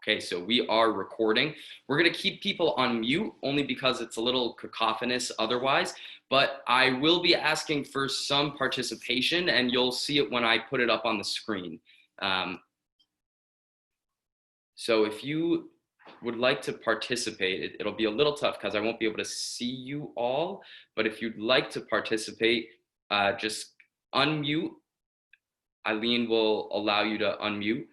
Okay, so we are recording. We're gonna keep people on mute only because it's a little cacophonous otherwise, but I will be asking for some participation and you'll see it when I put it up on the screen. So if you would like to participate, it'll be a little tough because I won't be able to see you all, but if you'd like to participate, just unmute. Eileen will allow you to unmute.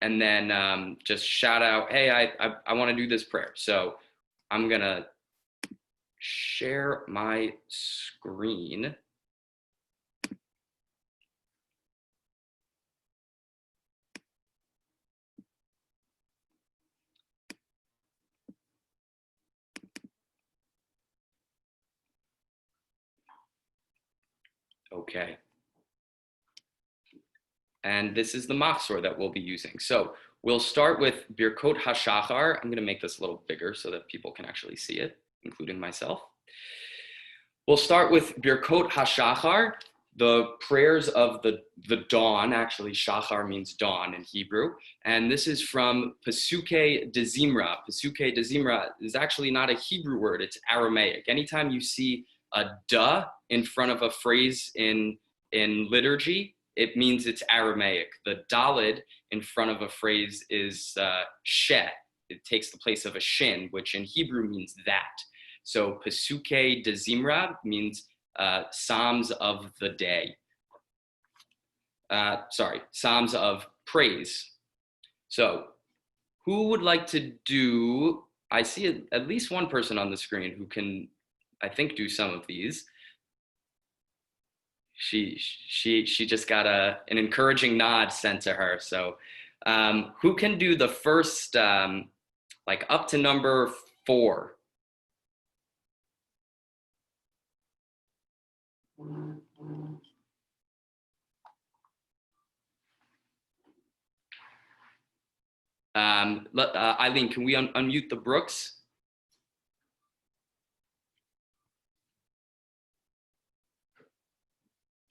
And then just shout out, hey, I want to do this prayer. So I'm going to share my screen. Okay. And this is the machzor that we'll be using. So we'll start with Birkot HaShachar. I'm going to make this a little bigger so that people can actually see it, including myself. We'll start with Birkot HaShachar, the prayers of the dawn. Actually, Shachar means dawn in Hebrew. And this is from Pesukei de Zimra. Pesukei de Zimra is actually not a Hebrew word, it's Aramaic. Anytime you see a da in front of a phrase in liturgy, it means it's Aramaic. The dalid in front of a phrase is shet. It takes the place of a shin, which in Hebrew means that. So Pesukei de Zimra means Psalms of the day. Psalms of praise. So who would like to do, I see at least one person on the screen who can, I think, do some of these. She just got an encouraging nod sent to her. So who can do the first, like up to number 4? Eileen, can we unmute the Brooks?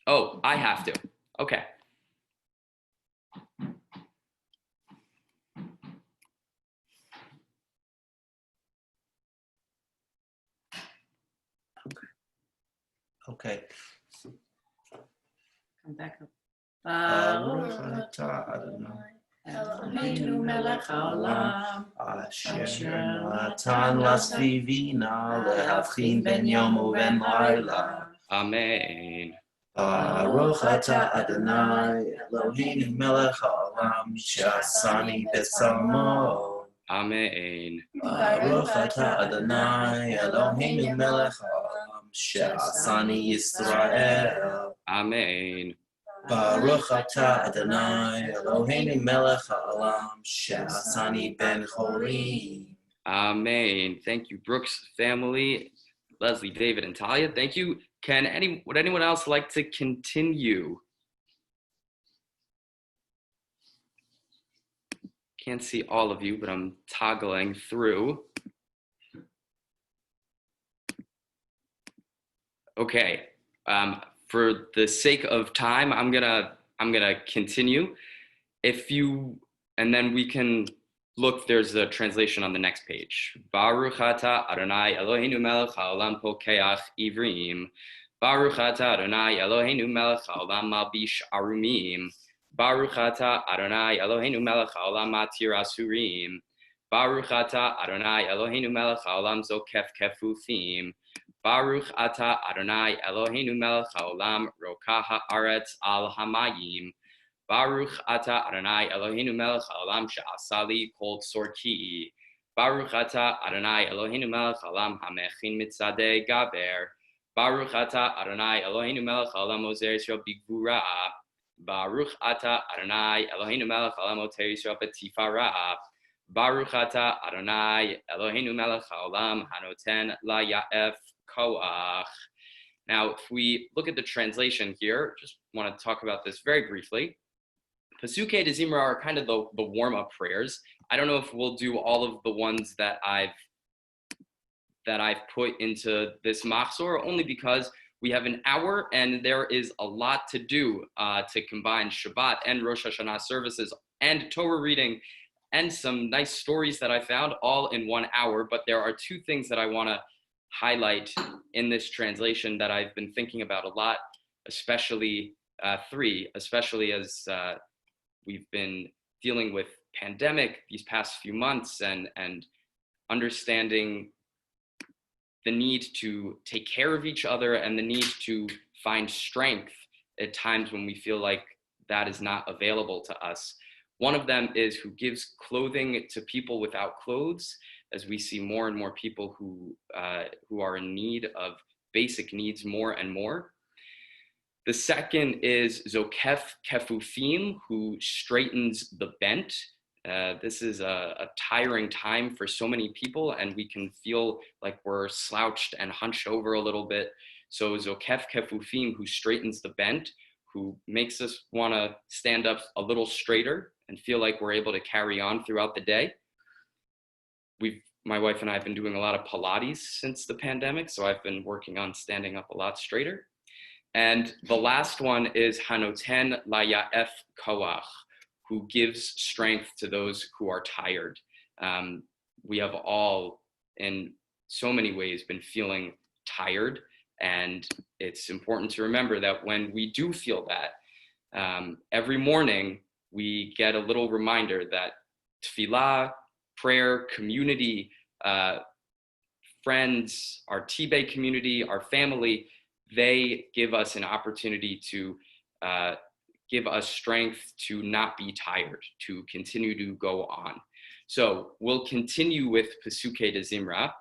Oh, I have to. Okay. Okay. Come back up. Baruch atah Adonai Eloheinu melech haolam asher natan lasvivina lehavchin ben yom uben laila. Amen. Baruch atah Adonai Eloheinu melech haolam she'asani betzalmo. Amen. Baruch atah Adonai Eloheinu melech haolam she'asani Yisrael. Amen. Baruch atah Adonai Eloheinu melech haolam she'asani ben chorim. Amen. Thank you, Brooks family, Leslie, David, and Talia. Thank you. Would anyone else like to continue? Can't see all of you, but I'm toggling through. Okay. For the sake of time, I'm gonna continue. And then we can look. There's a translation on the next page. Baruch atah Adonai Eloheinu melech haolam pokeach ivrim. Baruch atah Adonai Eloheinu melech haolam malbish arumim. Baruch atah Adonai Eloheinu melech haolam matir asurim. Baruch atah Adonai Eloheinu melech haolam zokef kefufim. Baruch atah Adonai Eloheinu melech haolam rokah haaretz al hamayim. Baruch atah Adonai Eloheinu melech haolam she'asali kol tzorki. Baruch atah Adonai Eloheinu melech haolam hamechin mitzadei gaber. Baruch atah Adonai Eloheinu melech haolam ozer Yisrael bigvura. Baruch atah Adonai Eloheinu melech haolam oter Yisrael betifara. Baruch atah Adonai Eloheinu melech haolam hanoten laya'ef koach. Now, if we look at the translation here, just want to talk about this very briefly. Pesukei de Zimra are kind of the warm-up prayers. I don't know if we'll do all of the ones that I've put into this machzor, only because we have an hour and there is a lot to do to combine Shabbat and Rosh Hashanah services and Torah reading and some nice stories that I found all in 1 hour. But there are two things that I want to highlight in this translation that I've been thinking about a lot, especially three, especially as we've been dealing with pandemic these past few months and understanding the need to take care of each other and the need to find strength at times when we feel like that is not available to us. One of them is who gives clothing to people without clothes, as we see more and more people who are in need of basic needs more and more. The second is Zokef Kefufim, who straightens the bent. This is a tiring time for so many people, and we can feel like we're slouched and hunched over a little bit. So Zokef Kefufim, who straightens the bent, who makes us want to stand up a little straighter and feel like we're able to carry on throughout the day. My wife and I have been doing a lot of Pilates since the pandemic, so I've been working on standing up a lot straighter. And the last one is Hanoten Laya'ef Koach, who gives strength to those who are tired. We have all, in so many ways, been feeling tired, and it's important to remember that when we do feel that, every morning we get a little reminder that tefillah, prayer, community, friends, our TBAY community, our family, they give us an opportunity to give us strength to not be tired, to continue to go on. So we'll continue with Pesukei de Zimra.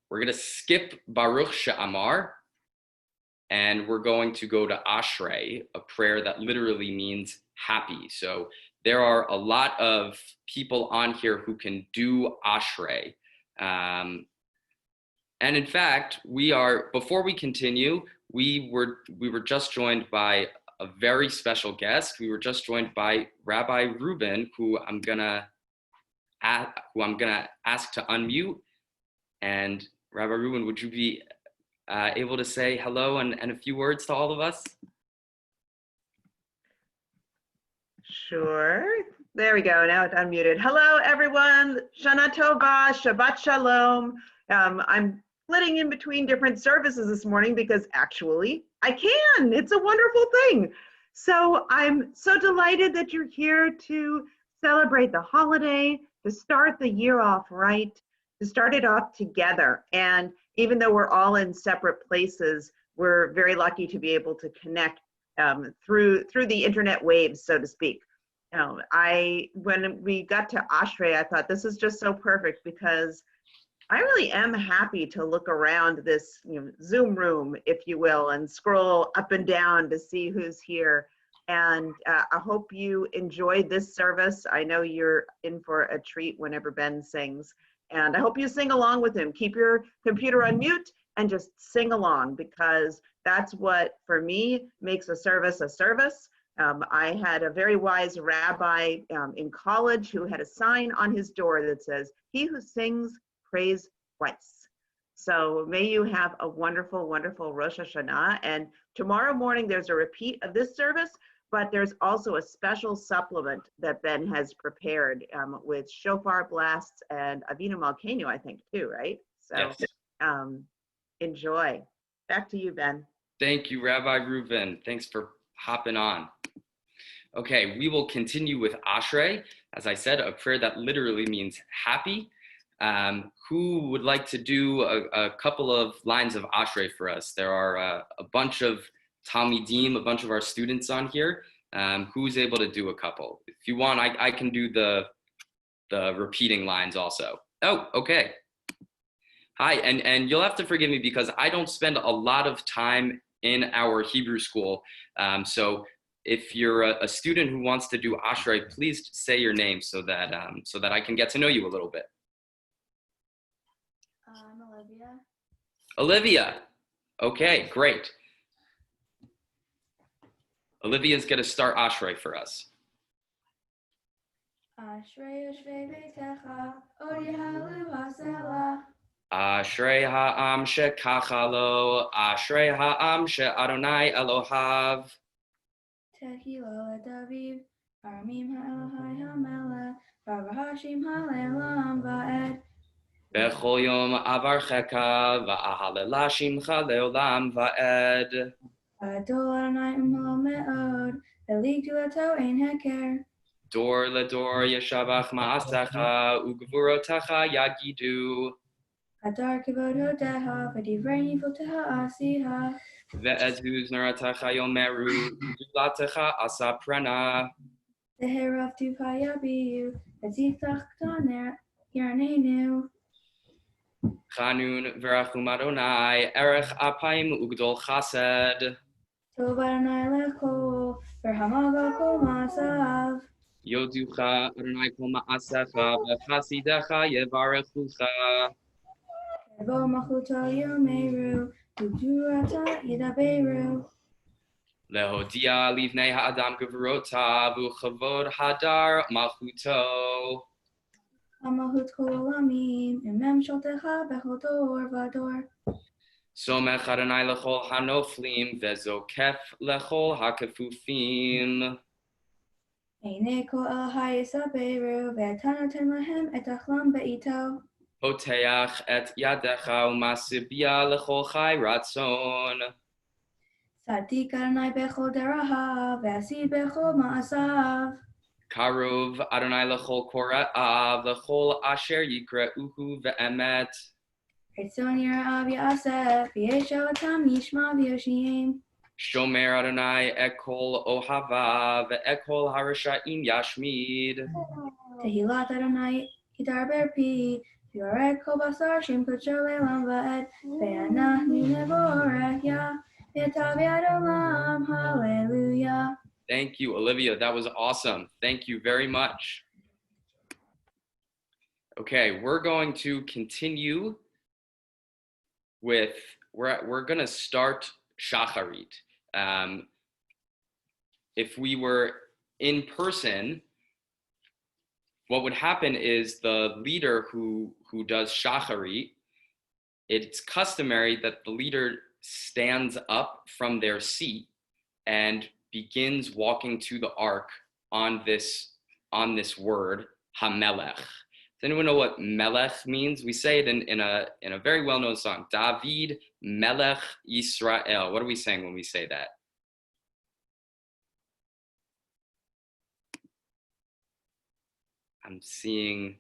We're going to skip Baruch She'amar, and we're going to go to Ashrei, a prayer that literally means happy. So there are a lot of people on here who can do Ashrei. And in fact, before we continue, we were just joined by a very special guest. We were just joined by Rabbi Reuben, who I'm gonna ask to unmute. And Rabbi Reuben, would you be able to say hello and a few words to all of us? Sure. There we go. Now it's unmuted. Hello, everyone. Shana Tova, Shabbat Shalom. I'm splitting in between different services this morning because actually I can. It's a wonderful thing. So I'm so delighted that you're here to celebrate the holiday, to start the year off right, to start it off together. And even though we're all in separate places, we're very lucky to be able to connect through the internet waves, so to speak. When we got to Ashrei, I thought this is just so perfect because I really am happy to look around this Zoom room, if you will, and scroll up and down to see who's here. And I hope you enjoyed this service. I know you're in for a treat whenever Ben sings. And I hope you sing along with him. Keep your computer on mute and just sing along, because that's what, for me, makes a service a service. I had a very wise rabbi in college who had a sign on his door that says, "He who sings praise twice." So may you have a wonderful, wonderful Rosh Hashanah. And tomorrow morning, there's a repeat of this service, but there's also a special supplement that Ben has prepared with shofar blasts and Avinu Malkeinu, I think, too, right? So yes. Enjoy. Back to you, Ben. Thank you, Rabbi Reuben. Thanks for hopping on. Okay, we will continue with Ashrei. As I said, a prayer that literally means happy. Who would like to do a couple of lines of Ashrei for us? There are a bunch of Talmidim, a bunch of our students on here. Who's able to do a couple? If you want, I can do the repeating lines also. Oh, okay. Hi, and you'll have to forgive me because I don't spend a lot of time in our Hebrew school. So if you're a student who wants to do Ashrei, please say your name so that I can get to know you a little bit. I'm Olivia. Olivia. Okay, great. Olivia's going to start Ashrei for us. Ashrei yoshvei beitecha, od yahalu hasela. Ashrei ha'am she'kacha lo, Ashrei ha'am she'Adonai Elohav. Tehilo ledaviv, armim ha'elohai ha'melech, Hashim Halelam Va'ed. Bechol yom avarcheka va'ahalela shimcha leolam va'ed. Adol Adonai Umlo Me'od. Velig Tulato Ein Heker. Dor ledor yeshavach ma'asecha ugvurotecha yagidu. Adar Kivod Hodeha. V'divrei Nivoteha Asiha. Ve'ezuz naratecha yomeru ugulatecha asaprena. Teherav Tuvaya Biyu. V'zitzach Taner Yarnenu. Chanun verachum Adonai erech apayim ugdol chased. Tov Adonai Lechol. Verhamaga Kol Masav. Yoducha Adonai kol ma'asecha v'chasidecha yevarechucha. Evo Machuto Yomeru. Udurata Yidaberu. Lehodia livnei ha'adam gevurota v'chavod hadar malchuto. Amahut Kol Olamim. Imem Sholtecha Bechol Dor Vador. Somech Adonai lechol hanoflim vezokef lechol hakefufim. Eine Kol El Hayes Aberu. Ve'tanoten Lahem Et Achlam Be'ito. Poteach et yadecha u'masibia lechol chai ratzon. Sadik Adonai Bechol Deraha. Ve'asid Bechol Ma'asav. Karov Adonai lechol kore'av lechol asher yikre'uhu ve'emet. Ritzon Yerav Ya'aseh. V'yeshav Atam Yishma V'yoshiyim. Shomer Adonai ekol ohava ve'ekol harasha'im yashmid. Tehilat Adonai Yidarber Pi. Yorek Kol Basar Shem Kocho Le'lam Va'ed. Ve'anachnu Nevorech Ya. Ve'tav Yad Olam. Hallelujah. Thank you, Olivia. That was awesome. Thank you very much. Okay, we're going to continue with, we're going to start Shacharit. If we were in person, what would happen is the leader who does Shacharit, it's customary that the leader stands up from their seat and begins walking to the ark on this word Hamelech. Does anyone know what Melech means? We say it in a very well-known song, David Melech Yisrael. What are we saying when we say that? I'm seeing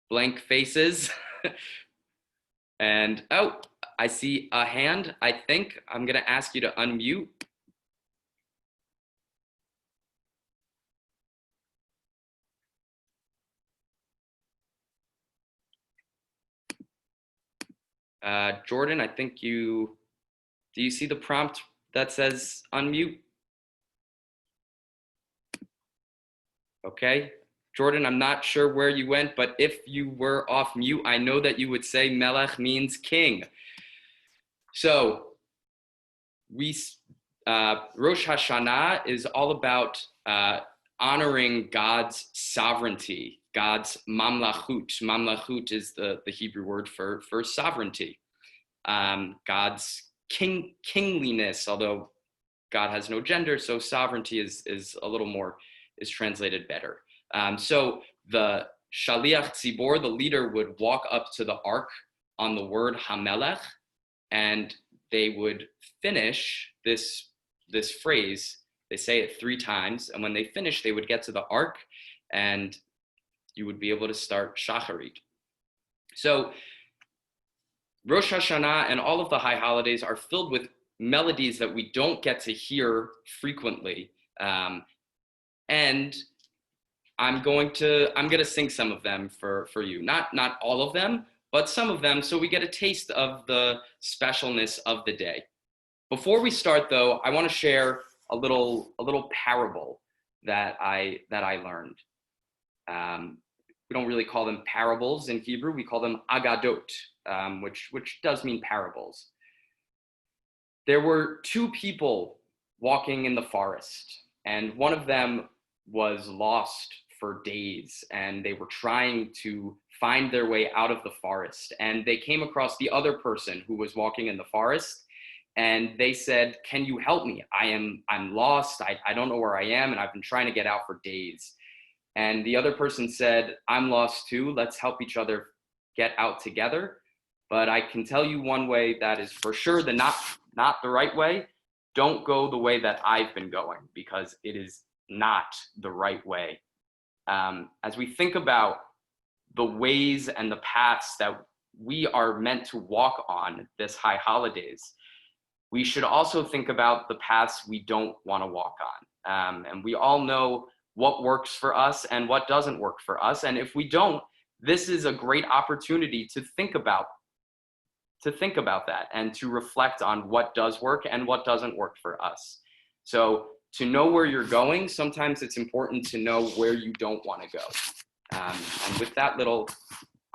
blank faces. And oh, I see a hand. I think I'm gonna ask you to unmute. Jordan, I think do you see the prompt that says unmute? Okay, Jordan, I'm not sure where you went, but if you were off mute, I know that you would say Melech means king. So Rosh Hashanah is all about honoring God's sovereignty, God's mamlachut. Mamlachut is the Hebrew word for sovereignty. God's kingliness, although God has no gender, so sovereignty is a little more, is translated better. So the Shaliach Tzibor, the leader, would walk up to the ark on the word Hamelech, and they would finish this phrase. They say it 3 times, and when they finish, they would get to the ark, and you would be able to start Shacharit. So Rosh Hashanah and all of the high holidays are filled with melodies that we don't get to hear frequently, and I'm gonna sing some of them for you. Not all of them, but some of them, so we get a taste of the specialness of the day. Before we start, though, I want to share a little parable that I learned. We don't really call them parables in Hebrew. We call them agadot, which does mean parables. There were 2 people walking in the forest, and one of them was lost for days, and they were trying to find their way out of the forest. And they came across the other person who was walking in the forest, and they said, "Can you help me? I'm lost. I don't know where I am, and I've been trying to get out for days." and the other person said, I'm lost too, let's help each other get out together. But I can tell you one way that is for sure not the right way. Don't go the way that I've been going, because it is not the right way. As we think about the ways and the paths that we are meant to walk on this high holidays, we should also think about the paths we don't want to walk on. And we all know what works for us and what doesn't work for us. And if we don't, this is a great opportunity to think about that and to reflect on what does work and what doesn't work for us. So to know where you're going, sometimes it's important to know where you don't want to go. And with that little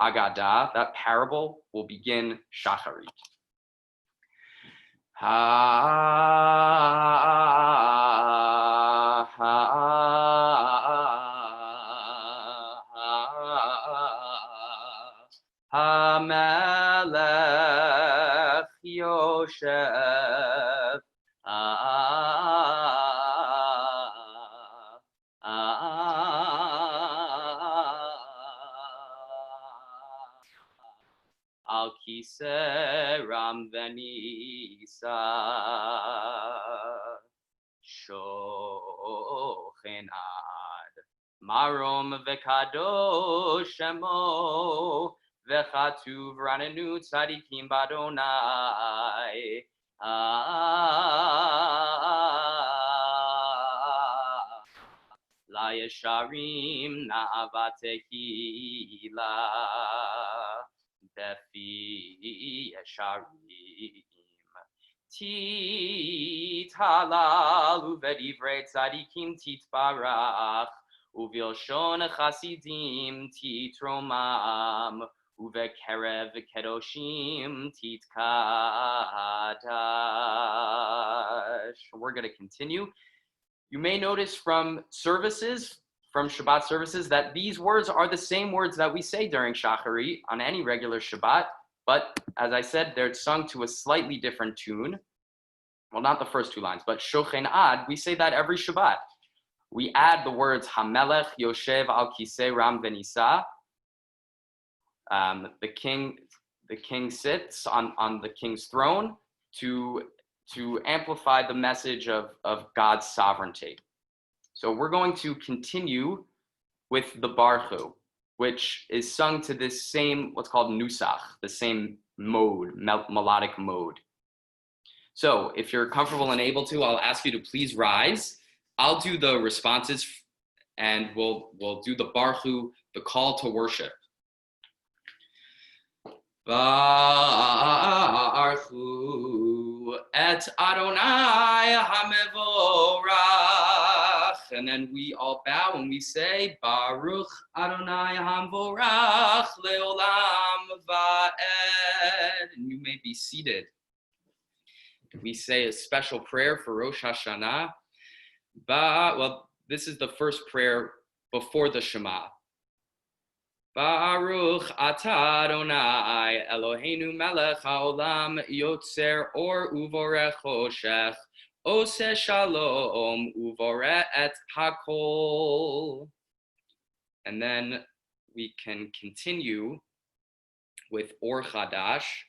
Agadah, that parable, will begin Shacharit. HaMelech Yoshev Al Kiseh Ram Venisa Shochen Ad Marom Vekadosh Shemo Vechatuv Ranenu Tzadikim Badonai La Yesharim Na'avatehila Befi Yesharim Tit Halal Uvedivrei Tzadikim Titbarach Uvilshon Chasidim Titromam Uvekerev Kedoshim Titkadash. We're going to continue. You may notice from Shabbat services, that these words are the same words that we say during Shacharit on any regular Shabbat, but as I said, they're sung to a slightly different tune. Well, not the first two lines, but Shochen Ad, we say that every Shabbat. We add the words HaMelech Yoshev Al Kiseh Ram Venisa. The king sits on the king's throne to amplify the message of God's sovereignty. So we're going to continue with the Baruch, which is sung to this same, what's called nusach, the same mode, melodic mode. So if you're comfortable and able to, I'll ask you to please rise. I'll do the responses, and we'll do the Baruch, the call to worship. Baruch et Adonai HaMevorach. And then we all bow and we say, Baruch Adonai HaMevorach Leolam Va'ed. And you may be seated. We say a special prayer for Rosh Hashanah. Well, this is the first prayer before the Shema. Baruch atah Adonai Eloheinu melech haolam yotzer or uvorech choshech oseh shalom uvoreh et hakol. And then we can continue with Or Chadash.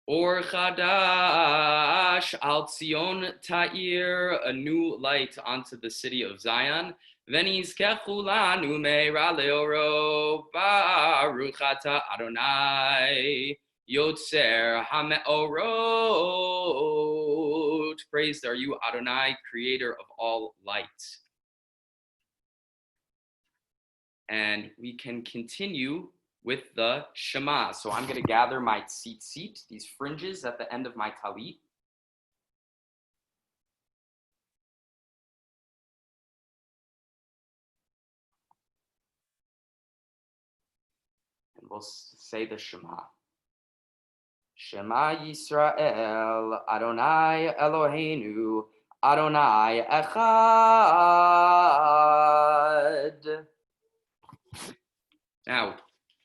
Or Chadash al Tzion Ta'ir, a new light onto the city of Zion. V'nizkechu lanu meira leoro, Baruch atah Adonai Yotzer HaMeorot. Praised are you, Adonai, creator of all light. And we can continue with the Shema. So I'm going to gather my tzitzit, these fringes at the end of my talit. And we'll say the Shema. Shema Yisrael, Adonai Eloheinu, Adonai Echad. Now,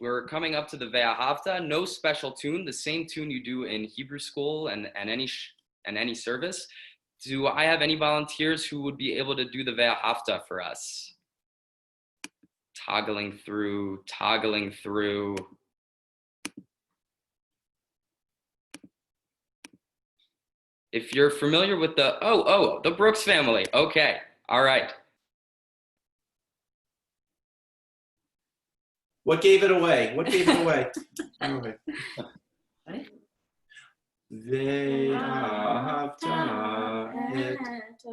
we're coming up to the Ve'ahavta, no special tune, the same tune you do in Hebrew school and any service. Do I have any volunteers who would be able to do the Ve'ahavta for us? toggling through. If you're familiar with the Brooks family. Okay, all right. What gave it away? What gave it away? Okay. ואהבת את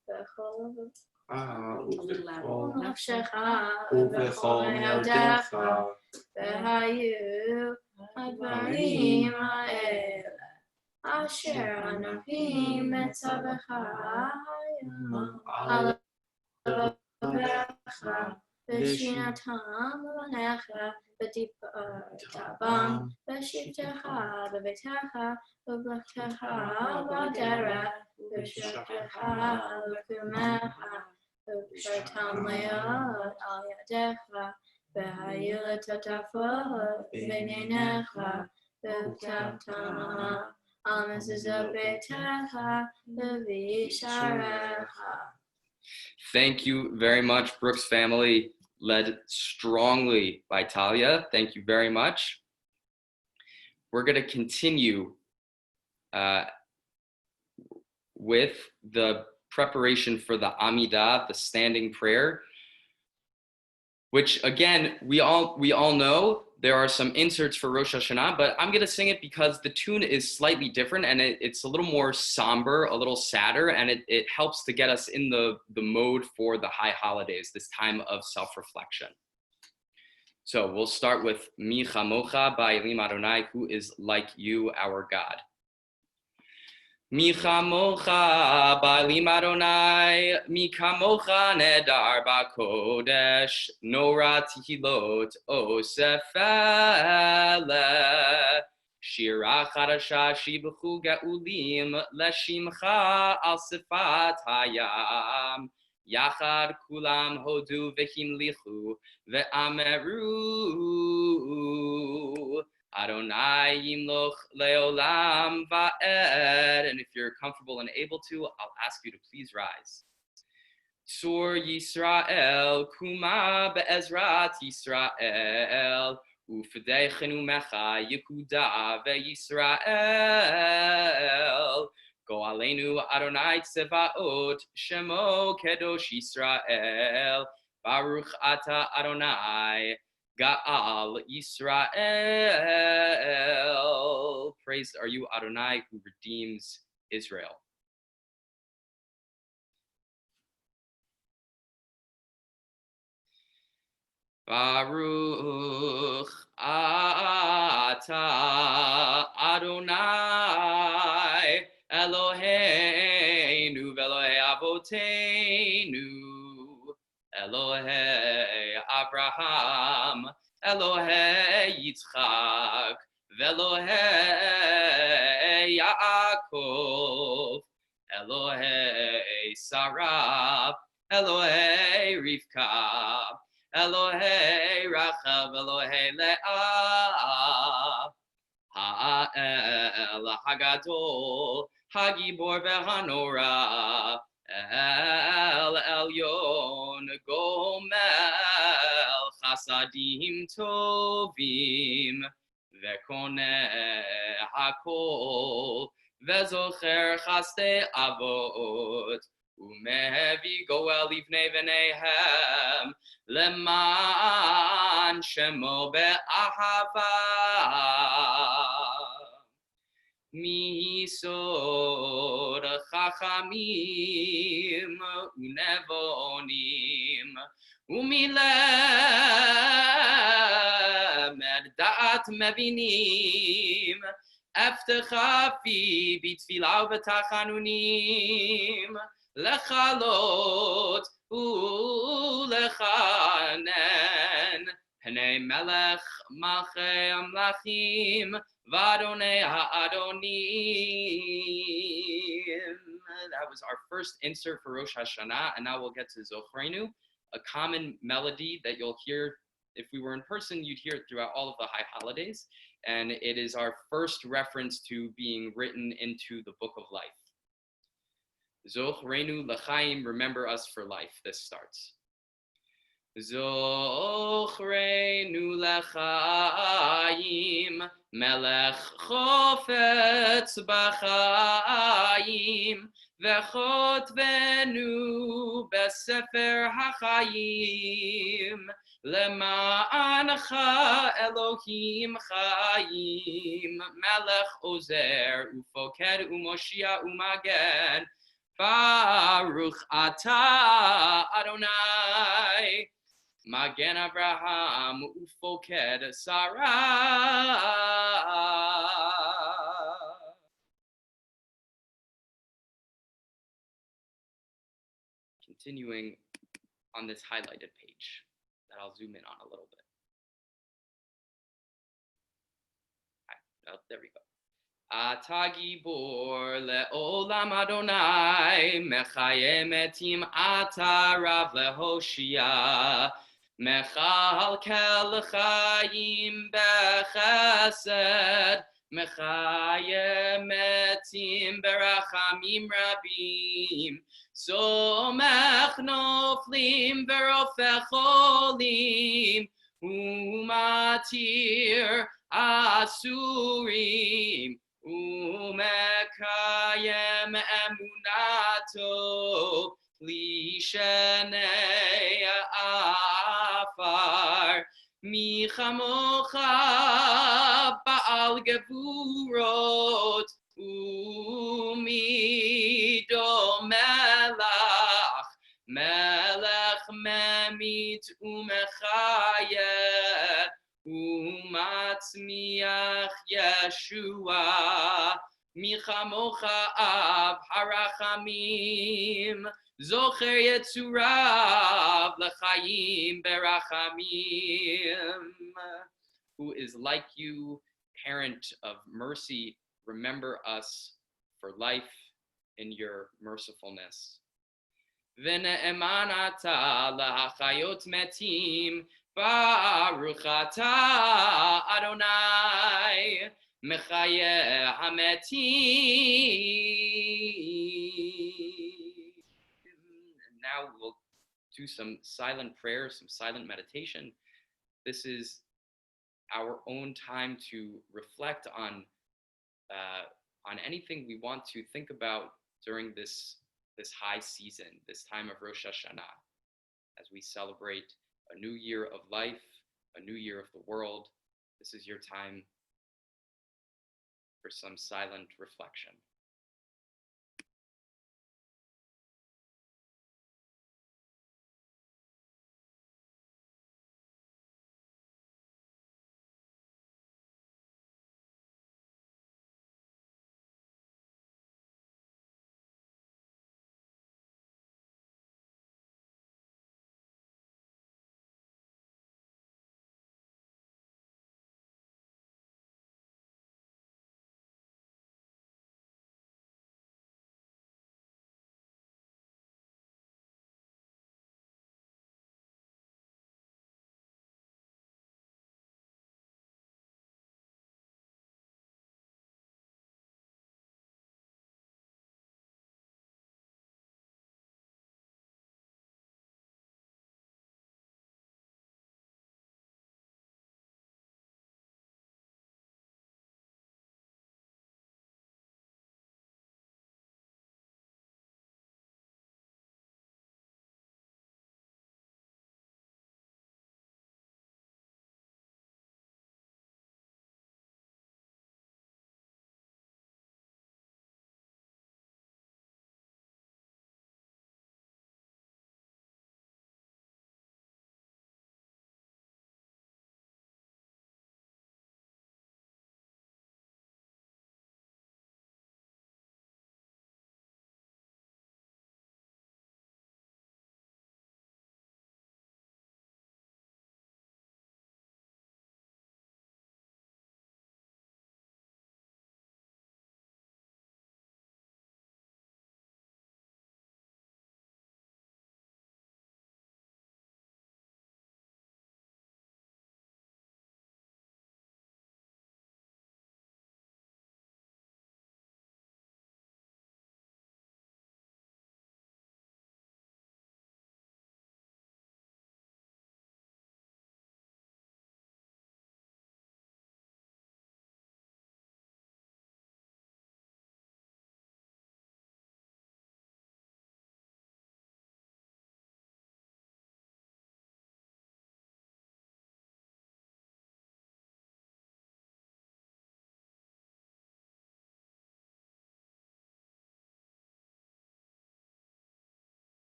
ובכל נפשך ובכל מאודך והיו הדברים האלה אשר הנביא מצווך היום על לבבך ושינתם לבניך ודיברת בם בשבתך בביתך ובלכתך בדרך ושבתך ובקומך ובשרתם להיות על ידך והיו לטוטפות בעיניך וכתבתם על מזוזות ביתך ובשעריך. Thank you very much, Brooks family, led strongly by Talia. Thank you very much. We're going to continue with the preparation for the Amidah, the standing prayer, which again, we all know there are some inserts for Rosh Hashanah, but I'm going to sing it because the tune is slightly different and it's a little more somber, a little sadder, and it helps to get us in the mode for the high holidays, this time of self-reflection. So we'll start with Mi Chamocha Ba'elim Adonai, who is like you, our God. Mi chamocha ba'elim Adonai, mi kamocha nedar ba'kodesh, nora tehilot osef ele, shira chadasha shibuchu ga'ulim, leshimcha al sifat hayam, yachad kulam hodu v'himlichu ve'ameru. Adonai yimloch leolam va'ed. And if you're comfortable and able to, I'll ask you to please rise. Tzur Yisrael, kuma be'ezrat Yisrael, ufedechenu mecha Yehuda ve'Yisrael. Go aleinu Adonai tzevaot, shemo kedosh Yisrael, baruch ata Adonai. Ga'al Yisrael. Praised are you, Adonai, who redeems Israel. Baruch ata Adonai Eloheinu v'Elohei avoteinu Elohei Abraham, Elohei Yitzchak, Velohei Yaakov, Elohei Sarah, Elohei Rivka, Elohei Rachel, Elohei Leah, Ha'el Hagadol, Hagibor ve'Hanora, El Elyon Gomel Chasadim Tovim Ve'koneh Hakol Ve'zocher Chaste Avot Umevi Goel Livnei V'neihem Leman Shemo Be'ahava Misod Chachamim Unevonim Umilemed Da'at Mevinim Eftecha Fi B'tfilah V'tachanunim Lechalot Ulechanen Pnei Melech Malchei Amlachim Vadonei Ha'adonim. That was our first insert for Rosh Hashanah, and now we'll get to Zochreinu, a common melody that you'll hear. If we were in person, you'd hear it throughout all of the high holidays, and it is our first reference to being written into the Book of Life. Zochreinu l'chaim, remember us for life. This starts. Zochreinu lechaim, melech chofetz b'chaim, v'chotvenu besefer hachayim, למענך אלוהים חיים, מלך עוזר ופוקד ומושיע ומגן, ברוך אתה אדוני, מגן אברהם ופוקד שרה. Continuing on this highlighted page that I'll zoom in on a little bit. Oh, there we go. אתה גיבור לעולם אדוני, מחיי מתים אתה רב להושיע, מכלכל לחיים בחסד, מחיי מתים ברחמים רבים, סומך נופלים ורופא חולים, ומתיר אסורים, ומקיים אמונתו לשני עפר, מי כמוך בעל גבורות, ומי דומה לך, מלך ממית ומחיה, ומצמיח ישוע, מי כמוך אב הרחמים, זוכר יצוריו לחיים ברחמים. Who is like you, parent of mercy, remember us for life in your mercifulness. ונאמן אתה להחיות מתים, ברוך אתה אדוני, מחיי המתים. And now we'll do some silent prayers, some silent meditation. This is our own time to reflect on anything we want to think about during this high season, this time of Rosh Hashanah, as we celebrate a new year of life, a new year of the world. This is your time for some silent reflection.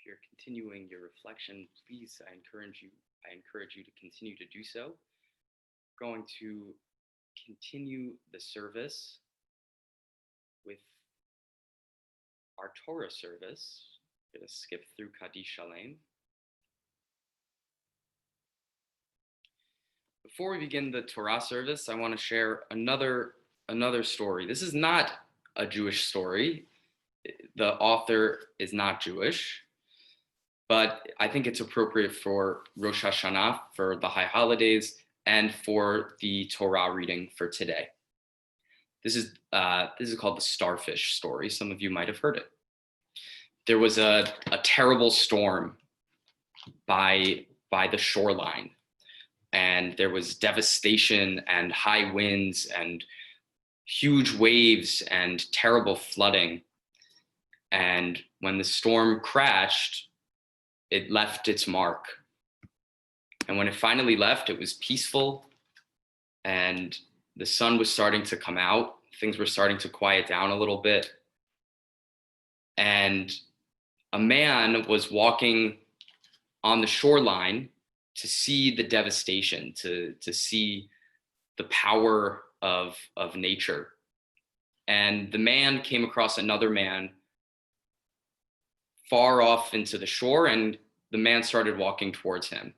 you're continuing your reflection, please, I encourage you to continue to do so. We're going to continue the service with our Torah service. I'm going to skip through Kaddish Shalem. Before we begin the Torah service, I want to share another story. This is not a Jewish story. The author is not Jewish, but I think it's appropriate for Rosh Hashanah, for the high holidays, and for the Torah reading for today. This is called the starfish story. Some of you might have heard it. There was a terrible storm by the shoreline, and there was devastation and high winds and huge waves and terrible flooding. And when the storm crashed, it left its mark. And when it finally left, it was peaceful, and the sun was starting to come out. Things were starting to quiet down a little bit. And a man was walking on the shoreline to see the devastation, to see the power of nature. And the man came across another man far off into the shore, and the man started walking towards him,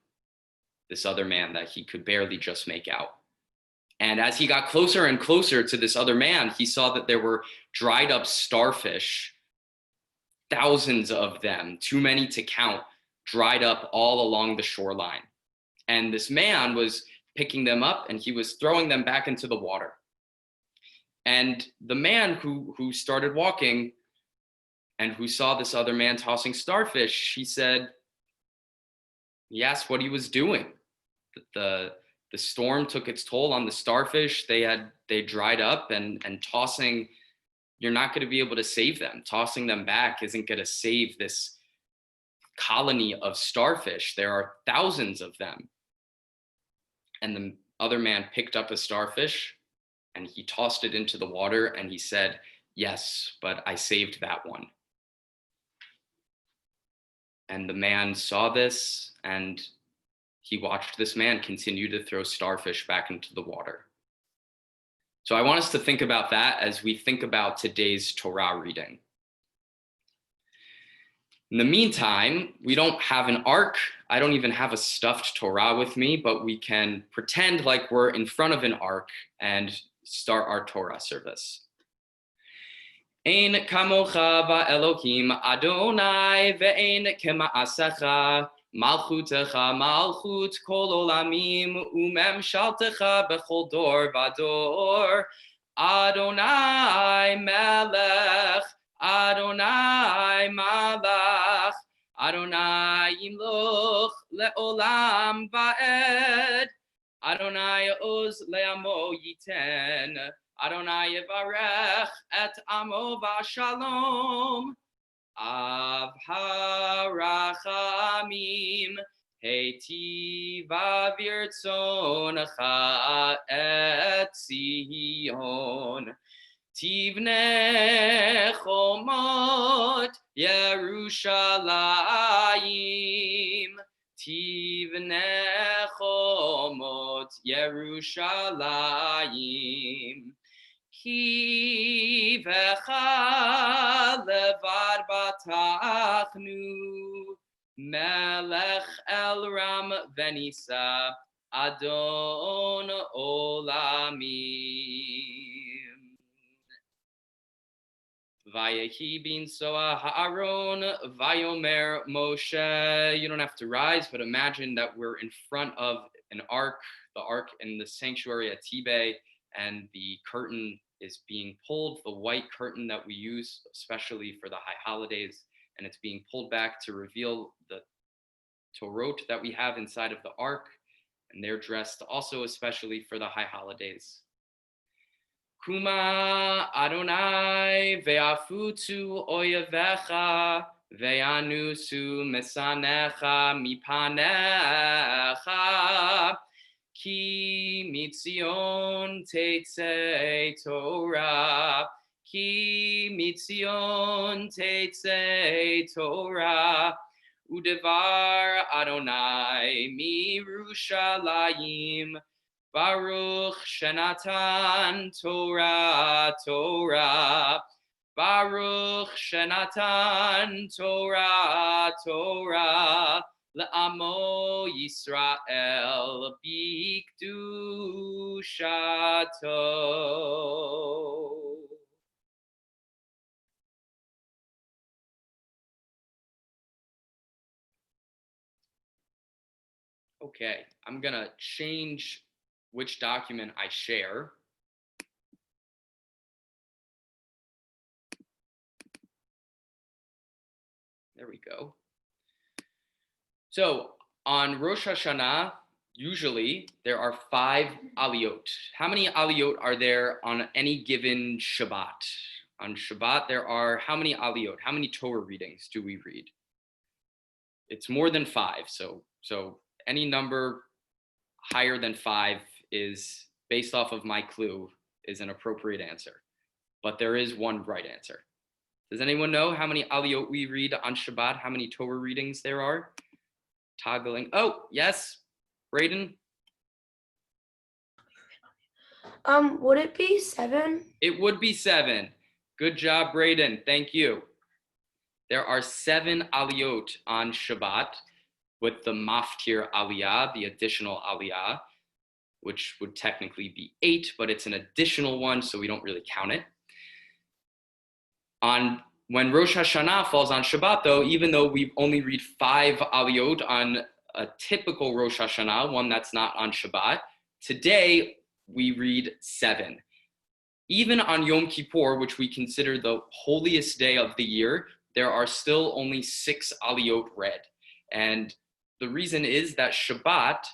this other man that he could barely just make out. And as he got closer and closer to this other man, he saw that there were dried up starfish, thousands of them, too many to count, dried up all along the shoreline. And this man was picking them up and he was throwing them back into the water. And the man who started walking and who saw this other man tossing starfish, he asked what he was doing. The storm took its toll on the starfish. They dried up, and tossing, you're not going to be able to save them. Tossing them back isn't going to save this colony of starfish. There are thousands of them. And the other man picked up a starfish and he tossed it into the water and he said, "Yes, but I saved that one." And the man saw this and he watched this man continue to throw starfish back into the water. So I want us to think about that as we think about today's Torah reading. In the meantime, we don't have an ark. I don't even have a stuffed Torah with me, but we can pretend like we're in front of an ark and start our Torah service. Ein kamocha ba'elokim Adonai ve'ein kema'asecha malchutecha malchut kol olamim umemshaltecha bechol dor vador Adonai melech Adonai malach Adonai yimloch le'olam va'ed Adonai oz le'amo yiten Adonai yevarech et amo v'shalom Av harachamim heitiva virtzonecha et Zion Tivne chomot Yerushalayim Tivne chomot Yerushalayim Ki vecha levad batachnu Melech el ram venisa Adon olamim Vayehi bin soa ha'aron vayomer Moshe. You don't have to rise, but imagine that we're in front of an ark, the ark in the sanctuary at TBAY, and the curtain is being pulled, the white curtain that we use especially for the high holidays, and it's being pulled back to reveal the Torot that we have inside of the ark, and they're dressed also especially for the high holidays. Kuma Adonai ve'afutu oyevecha ve'anusu mesanecha mipanecha Ki mitzion teitze Torah Ki mitzion teitze Torah Udevar Adonai mirushalayim. Baruch Shenatan Torah Torah. Baruch Shenatan Torah Torah. Le'amo Yisrael bikdushato. Okay, I'm gonna change which document I share. There we go. So on Rosh Hashanah, usually there are 5 aliyot. How many aliyot are there on any given Shabbat? On Shabbat, there are how many aliyot? How many Torah readings do we read? It's more than 5. So any number higher than 5 is, based off of my clue, is an appropriate answer. But there is one right answer. Does anyone know how many aliyot we read on Shabbat? How many Torah readings there are? Toggling. Oh, yes, Braden. Would it be 7? It would be 7. Good job, Braden. Thank you. There are 7 aliyot on Shabbat, with the maftir aliyah, the additional aliyah, which would technically be 8, but it's an additional one, so we don't really count it. When Rosh Hashanah falls on Shabbat, though, even though we only read 5 aliyot on a typical Rosh Hashanah, one that's not on Shabbat, today we read 7. Even on Yom Kippur, which we consider the holiest day of the year, there are still only 6 aliyot read. And the reason is that Shabbat,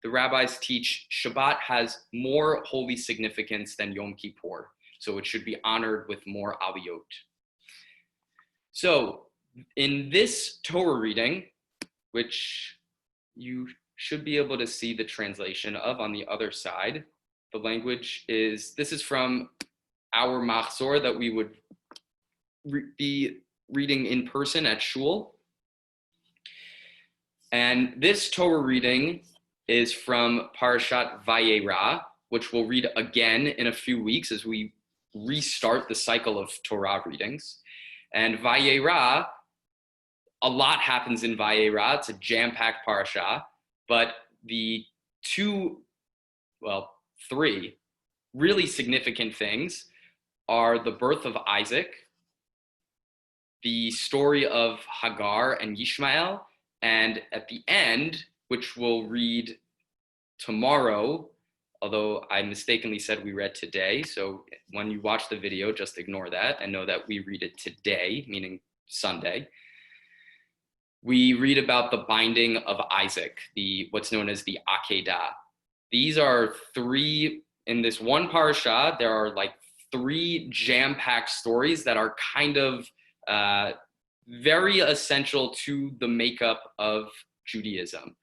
the rabbis teach, Shabbat has more holy significance than Yom Kippur. So it should be honored with more aliyot. So in this Torah reading, which you should be able to see the translation of on the other side, the language is, this is from our machzor that we would be reading in person at shul. And this Torah reading is from Parashat Vayera, which we'll read again in a few weeks as we restart the cycle of Torah readings. And Vayera, a lot happens in Vayera. It's a jam-packed parasha, but the 3 really significant things are the birth of Isaac, the story of Hagar and Yishmael, and at the end, which we'll read tomorrow, although I mistakenly said we read today. So when you watch the video, just ignore that and know that we read it today, meaning Sunday. We read about the binding of Isaac, what's known as the Akedah. These are 3, in this one parasha, there are like 3 jam-packed stories that are kind of very essential to the makeup of Judaism.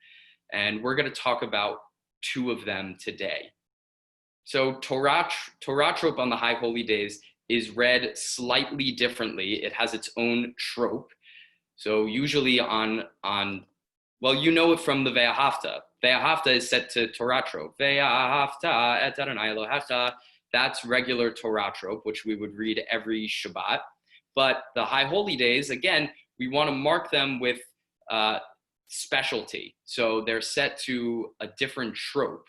And we're going to talk about 2 of them today. So Torah trope on the High Holy Days is read slightly differently. It has its own trope. So usually well, you know it from the Ve'ahavta. Ve'ahavta is set to Torah trope. Ve'ahavta et Adonai Elohecha. That's regular Torah trope, which we would read every Shabbat. But the High Holy Days, again, we want to mark them with specialty. So they're set to a different trope.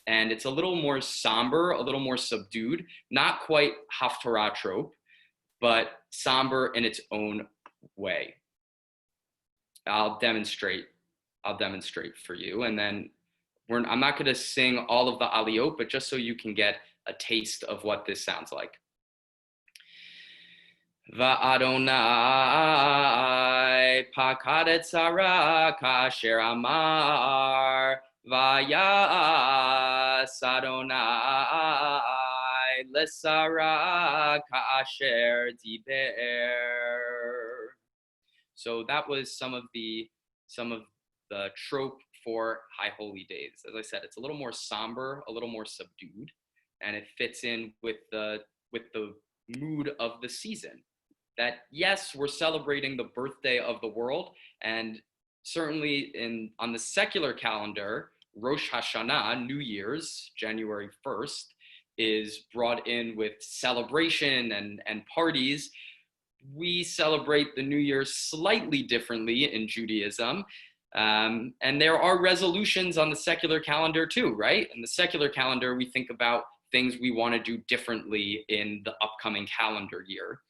And it's a little more somber, a little more subdued, not quite Haftarah trope, but somber in its own way. I'll demonstrate for you. And then I'm not going to sing all of the aliyot, but just so you can get a taste of what this sounds like. Va'adonai pakadet Sarah kasher amar vayas Adonai lesara kasher diber. So that was some of the trope for High Holy Days. As I said, it's a little more somber, a little more subdued, and it fits in with the mood of the season that yes, we're celebrating the birthday of the world, and certainly on the secular calendar, Rosh Hashanah, New Year's, January 1st, is brought in with celebration and parties. We celebrate the New Year slightly differently in Judaism. And there are resolutions on the secular calendar too, right? In the secular calendar, we think about things we want to do differently in the upcoming calendar year.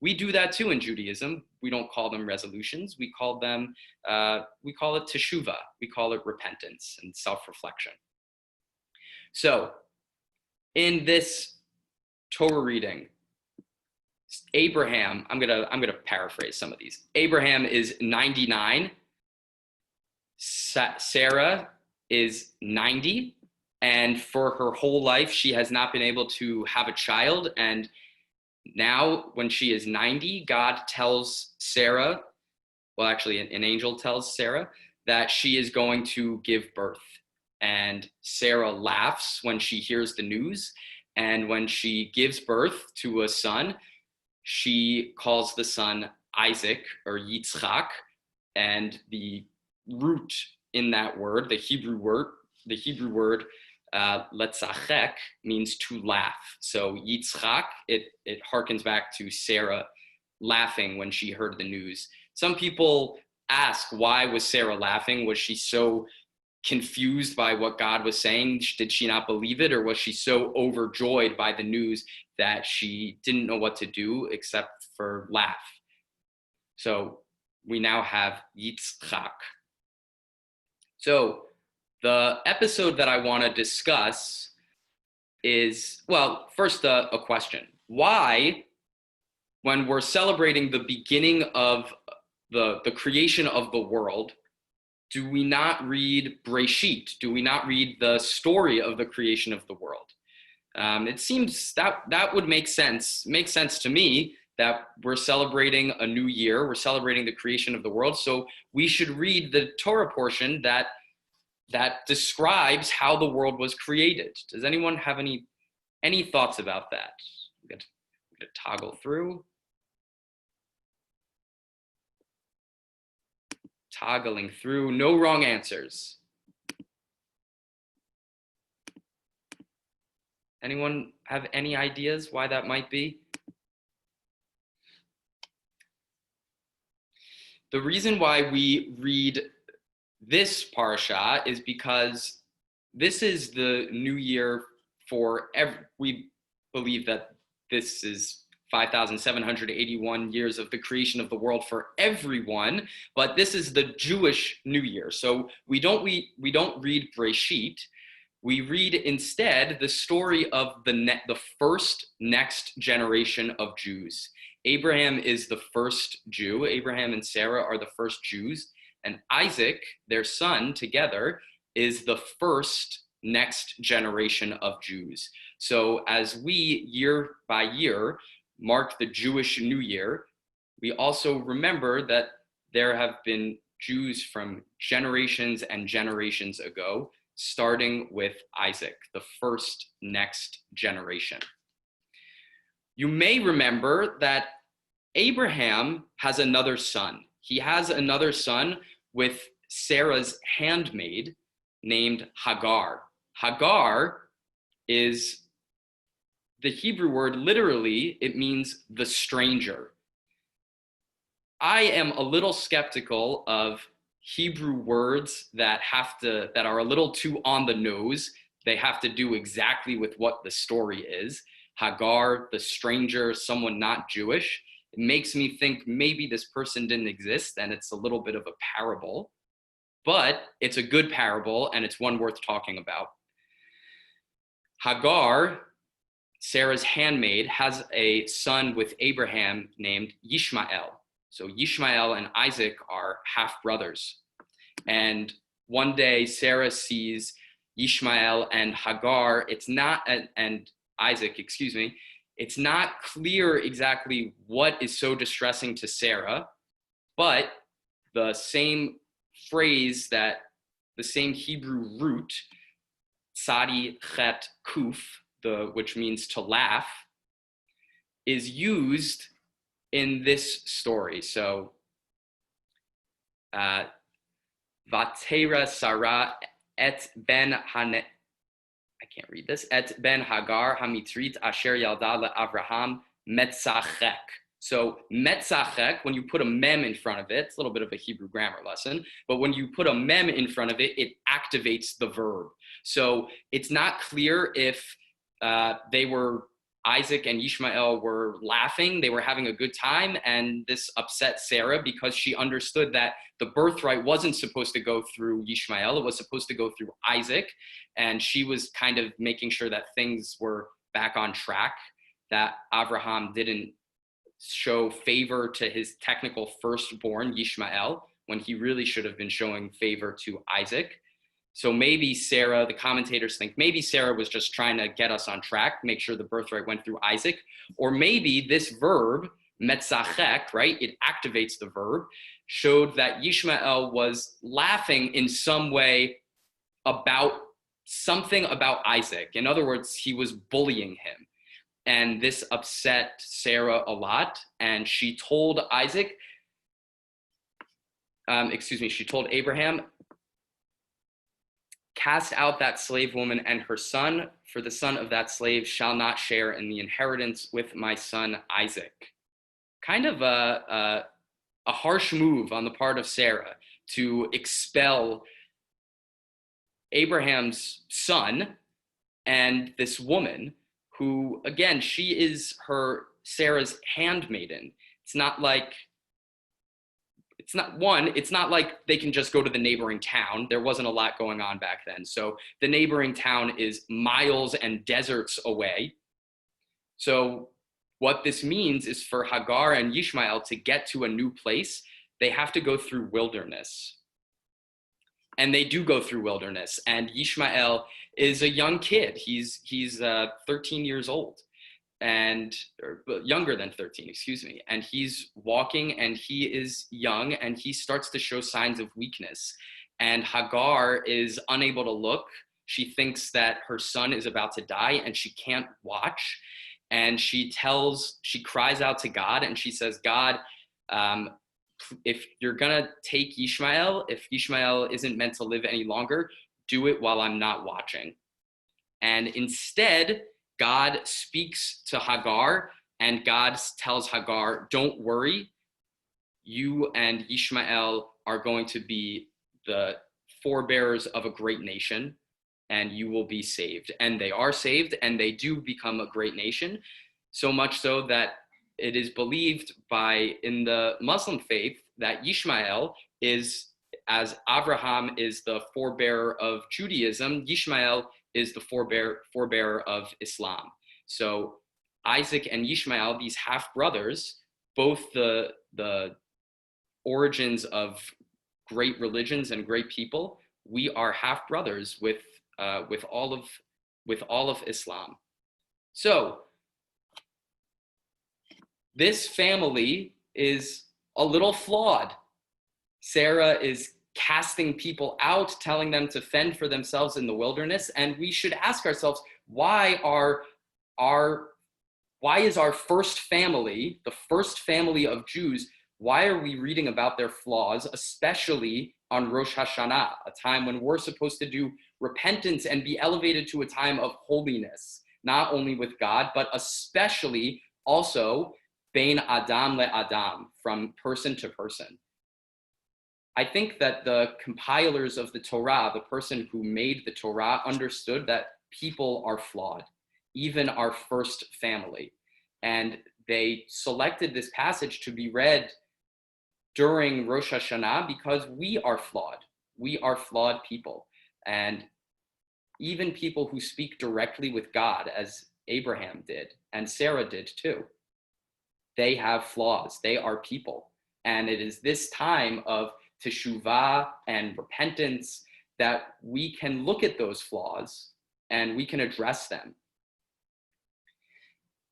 We do that too in Judaism. We don't call them resolutions. We call it teshuvah. We call it repentance and self-reflection. So in this Torah reading, Abraham, I'm gonna paraphrase some of these. Abraham is 99. Sarah is 90. And for her whole life, she has not been able to have a child. And now, when she is 90, God tells Sarah, well, actually, an angel tells Sarah that she is going to give birth. And Sarah laughs when she hears the news. And when she gives birth to a son, she calls the son Isaac or Yitzchak. And the root in that word, the Hebrew word, letzachek, means to laugh. So Yitzchak, it harkens back to Sarah laughing when she heard the news. Some people ask, why was Sarah laughing? Was she so confused by what God was saying? Did she not believe it? Or was she so overjoyed by the news that she didn't know what to do except for laugh? So we now have Yitzchak. So the episode that I want to discuss is, well, first a question. Why, when we're celebrating the beginning of the creation of the world, do we not read Breshit? Do we not read the story of the creation of the world? It seems that would make sense to me, that we're celebrating a new year, we're celebrating the creation of the world, so we should read the Torah portion that describes how the world was created. Does anyone have any thoughts about that? I'm going to toggle through. Toggling through, no wrong answers. Anyone have any ideas why that might be? The reason why we read this parasha is because this is the new year for we believe that this is 5,781 years of the creation of the world for everyone, but this is the Jewish New Year. So we don't read Breshit. We read instead the story of the first next generation of Jews. Abraham is the first Jew. Abraham and Sarah are the first Jews. And Isaac, their son, together is the first next generation of Jews. So as we, year by year, mark the Jewish New Year, we also remember that there have been Jews from generations and generations ago, starting with Isaac, the first next generation. You may remember that Abraham has another son. He has another son with Sarah's handmaid named Hagar. Hagar is the Hebrew word, literally, it means the stranger. I am a little skeptical of Hebrew words that are a little too on the nose. They have to do exactly with what the story is. Hagar, the stranger, someone not Jewish. It makes me think maybe this person didn't exist and it's a little bit of a parable, but it's a good parable and it's one worth talking about. Hagar, Sarah's handmaid, has a son with Abraham named Yishmael. So Yishmael and Isaac are half brothers. And one day Sarah sees Yishmael and Hagar, and Isaac, it's not clear exactly what is so distressing to Sarah, but the same phrase, the same Hebrew root, tsadi chet kuf, which means to laugh, is used in this story. So, Vatera Sarah et ben Hane, I can't read this, et ben Hagar Hamitrit Asher Yalda LeAvraham Metzachek. So Metzachek, when you put a mem in front of it, it's a little bit of a Hebrew grammar lesson, but when you put a mem in front of it, it activates the verb. So it's not clear if Isaac and Ishmael were laughing, they were having a good time, and this upset Sarah because she understood that the birthright wasn't supposed to go through Ishmael, it was supposed to go through Isaac, and she was kind of making sure that things were back on track, that Abraham didn't show favor to his technical firstborn, Ishmael, when he really should have been showing favor to Isaac. So maybe Sarah, the commentators think, maybe Sarah was just trying to get us on track, make sure the birthright went through Isaac. Or maybe this verb, metzachek, right, it activates the verb, showed that Ishmael was laughing in some way about something about Isaac. In other words, he was bullying him. And this upset Sarah a lot. And she told she told Abraham, cast out that slave woman and her son, for the son of that slave shall not share in the inheritance with my son Isaac. Kind of a harsh move on the part of Sarah to expel Abraham's son and this woman who, again, she is Sarah's handmaiden. It's not like they can just go to the neighboring town. There wasn't a lot going on back then. So the neighboring town is miles and deserts away. So what this means is for Hagar and Ishmael to get to a new place, they have to go through wilderness. And they do go through wilderness. And Ishmael is a young kid. He's 13 years old. Or younger than 13, excuse me. And he's walking and he is young and he starts to show signs of weakness. And Hagar is unable to look. She thinks that her son is about to die and she can't watch. And she cries out to God and she says, God, if you're gonna take Ishmael, if Ishmael isn't meant to live any longer, do it while I'm not watching. And instead, God speaks to Hagar and God tells Hagar, don't worry, you and Ishmael are going to be the forebearers of a great nation and you will be saved. And they are saved and they do become a great nation, so much so that it is believed in the Muslim faith that Ishmael is, as Abraham is the forebearer of Judaism, Ishmael is the forebearer of Islam. So Isaac and Ishmael, these half-brothers, both the origins of great religions and great people, we are half-brothers with all of Islam. So this family is a little flawed. Sarah is casting people out, telling them to fend for themselves in the wilderness. And we should ask ourselves, why is our first family, the first family of Jews, why are we reading about their flaws, especially on Rosh Hashanah, a time when we're supposed to do repentance and be elevated to a time of holiness, not only with God, but especially also bein Adam le Adam, from person to person. I think that the compilers of the Torah, the person who made the Torah, understood that people are flawed, even our first family. And they selected this passage to be read during Rosh Hashanah because we are flawed. We are flawed people. And even people who speak directly with God, as Abraham did, and Sarah did too, they have flaws. They are people. And it is this time of teshuvah and repentance that we can look at those flaws and we can address them.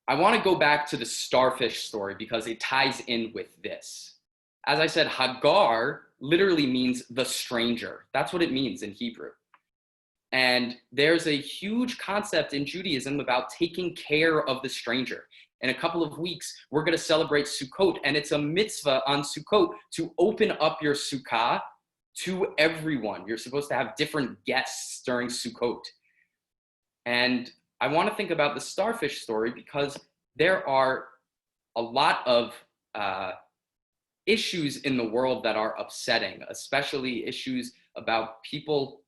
I want to go back to the starfish story because it ties in with this. As I said, Hagar literally means the stranger. That's what it means in Hebrew. And there's a huge concept in Judaism about taking care of the stranger. In a couple of weeks, we're going to celebrate Sukkot, and it's a mitzvah on Sukkot to open up your sukkah to everyone. You're supposed to have different guests during Sukkot. And I want to think about the starfish story because there are a lot of issues in the world that are upsetting, especially issues about people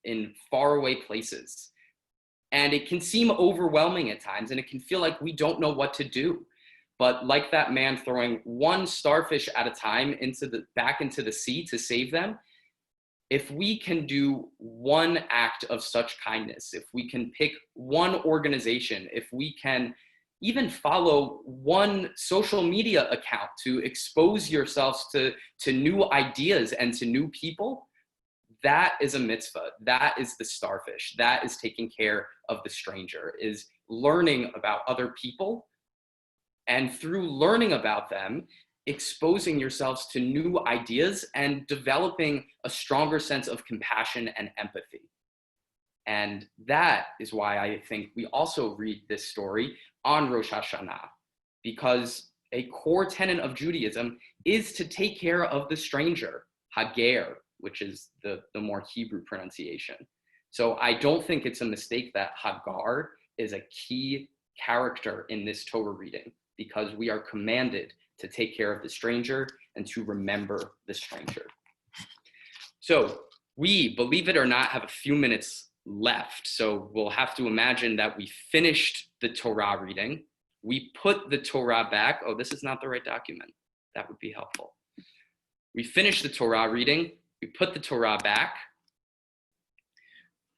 in faraway places. And it can seem overwhelming at times, and it can feel like we don't know what to do. But like that man throwing one starfish at a time back into the sea to save them, if we can do one act of such kindness, if we can pick one organization, if we can even follow one social media account to expose yourselves to new ideas and to new people, that is a mitzvah. That is the starfish. That is taking care of the stranger, is learning about other people. And through learning about them, exposing yourselves to new ideas and developing a stronger sense of compassion and empathy. And that is why I think we also read this story on Rosh Hashanah, because a core tenet of Judaism is to take care of the stranger, Hager, which is the more Hebrew pronunciation. So I don't think it's a mistake that Hagar is a key character in this Torah reading, because we are commanded to take care of the stranger and to remember the stranger. So we, believe it or not, have a few minutes left. So we'll have to imagine that we finished the Torah reading. We put the Torah back. Oh, this is not the right document. That would be helpful. We finished the Torah reading. We put the Torah back.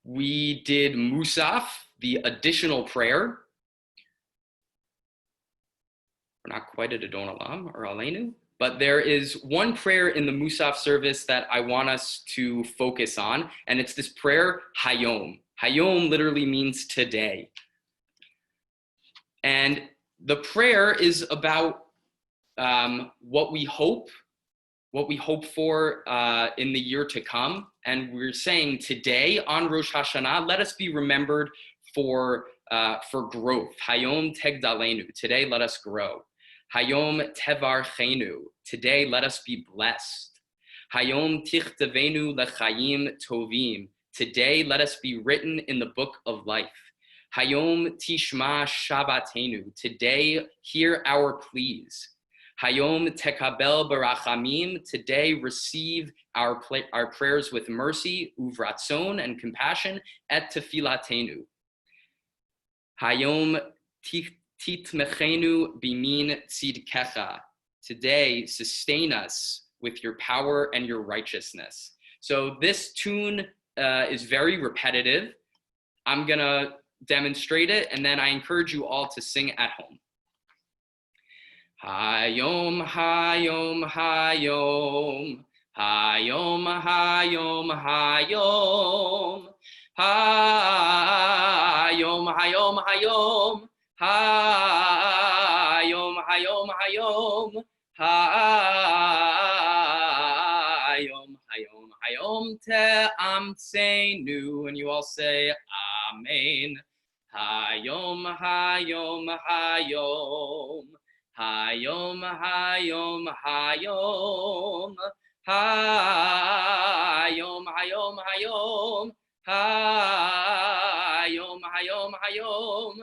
We did Musaf, the additional prayer. We're not quite at Adon Olam or Aleinu, but there is one prayer in the Musaf service that I want us to focus on, and it's this prayer, Hayom. Hayom literally means today. And the prayer is about what we hope for in the year to come. And we're saying today on Rosh Hashanah, let us be remembered for growth. Hayom tegdalenu, today let us grow. Hayom tevarchenu, today let us be blessed. Hayom tichtavenu lechayim tovim, today let us be written in the book of life. Hayom tishma shabbatenu, today hear our pleas. Hayom tekabel barachamim, today receive our prayers with mercy, uvratzon, and compassion, et tefilatenu. Hayom titmechenu bimin tzidkecha, today sustain us with your power and your righteousness. So this tune is very repetitive. I'm gonna demonstrate it, and then I encourage you all to sing at home. Hayom, hayom, hayom, hayom, hayom, hayom, hayom, hayom, hayom, hayom, hayom, hayom, hayom, hayom, hayom, te'amtzenu, and you all say Amen. Hayom, hayom, hayom, hayom, hayom, hayom, hayom, hayom, hayom, hayom, hayom, hayom,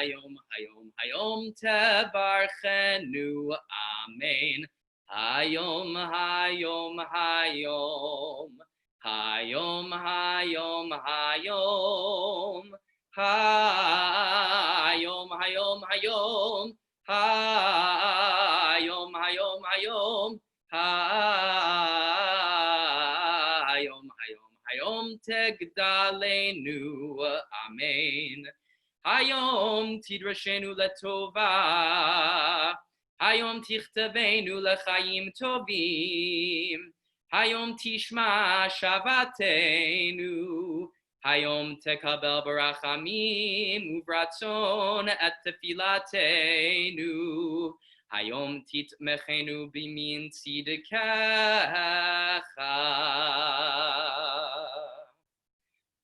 hayom, hayom, hayom, tevarchenu, amen. Hayom, hayom, hayom, hayom, hayom, hayom, hayom, hayom, hayom, hayom, hayom, hayom, hayom, hayom, hayom, tegdalenu, amen. Hayom tidrashenu letova, hayom tichtavenu lechayim tovim, hayom tishma shavatenu, hayom tekabel barachamim uvratzon et tefilatenu, hayom titmechenu bimin tzidkecha.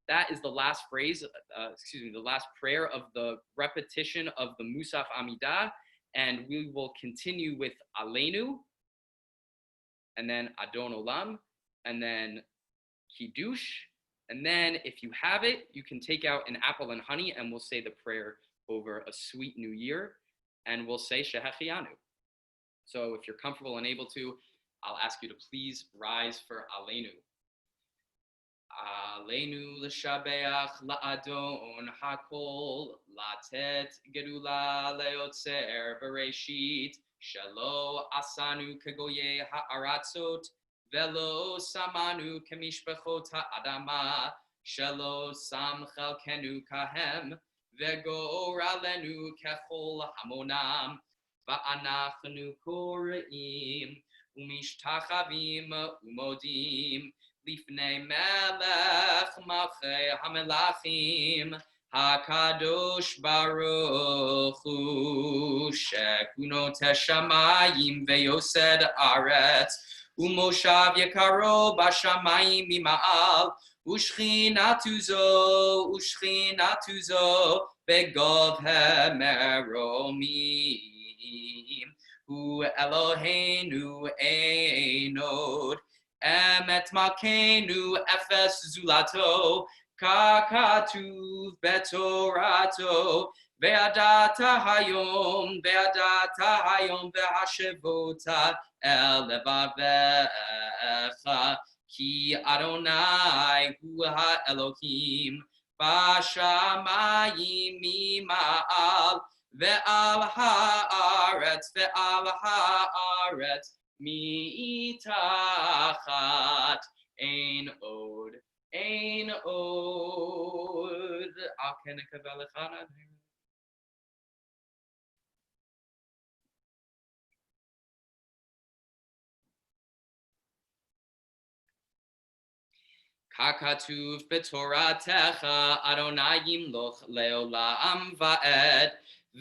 that is the last phrase, the last prayer of the repetition of the Musaf Amidah. And we will continue with Aleinu, and then Adon Olam, and then Kiddush. And then if you have it, you can take out an apple and honey, and we'll say the prayer over a sweet new year, and we'll say Shehechianu. So if you're comfortable and able to, I'll ask you to please rise for Aleinu. Aleinu l'shabeach la'adon hakol latet gedula leotzer bereshit shelo asanu kegoye ha'aratzot velo samanu kemishpachot ha'adama shelo sam chalkenu kahem vegoralenu kechol hamonam va'anachnu koreim umishtachavim umodim Lifnei melech malchei hamelachim hakadosh baruch hu shekuno teshamayim veyosed aretz umoshav yekaro bashamayim mima'al ushchinatu zo begov hemeromim hu Eloheinu einod Emet makenu efes zulato kakatu betorato ve'adata hayom ve'hashevota elevavecha ki Adonai hu ha'Elohim bashamayim mima'al ve'al ha'aretz Mi itachat ein od. Akenika velechana. Kakatuv betoratecha Adonai yimloch leolam va'ed.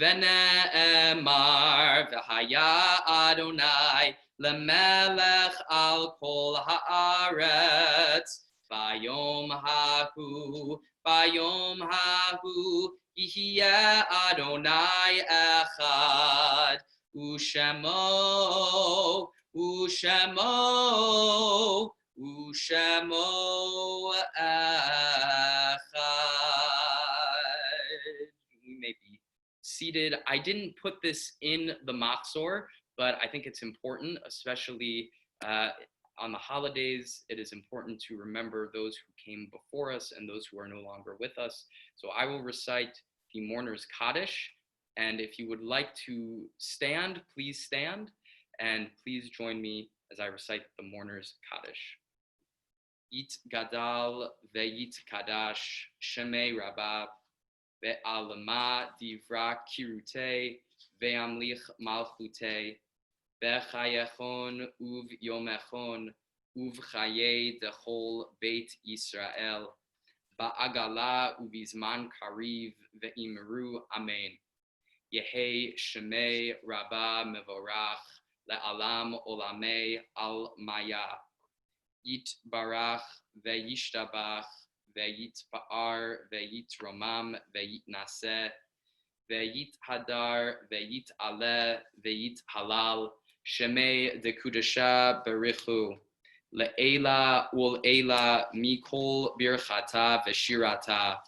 Vene'emar v'haya Adonai lemelech al kol haaretz bayom hahu yihye Adonai echad ushemo echad. We may be seated. I didn't put this in the Machzor, but I think it's important, especially on the holidays. It is important to remember those who came before us and those who are no longer with us. So I will recite the Mourner's Kaddish, and if you would like to stand, please stand, and please join me as I recite the Mourner's Kaddish. Yit Gadal ve'yit Kadash Shemei Rabab Ve'alama divra kirute ve'amlich malchute ve'chayechon uv yomechon uv chaye dechol beit Yisrael ba'agala uvizman kariv ve'imru amen. Yehi shemei rabba mevorach le'alam olamei al maya. Yit barach ve'yishtabach Ve'yit ba'ar, ve'yit romam, ve'yit naseh, ve'yit hadar, ve'yit aleh, ve'yit halal, shemei dekudasha berichu, le'ela ul'ela mikol birchata ve'shirata,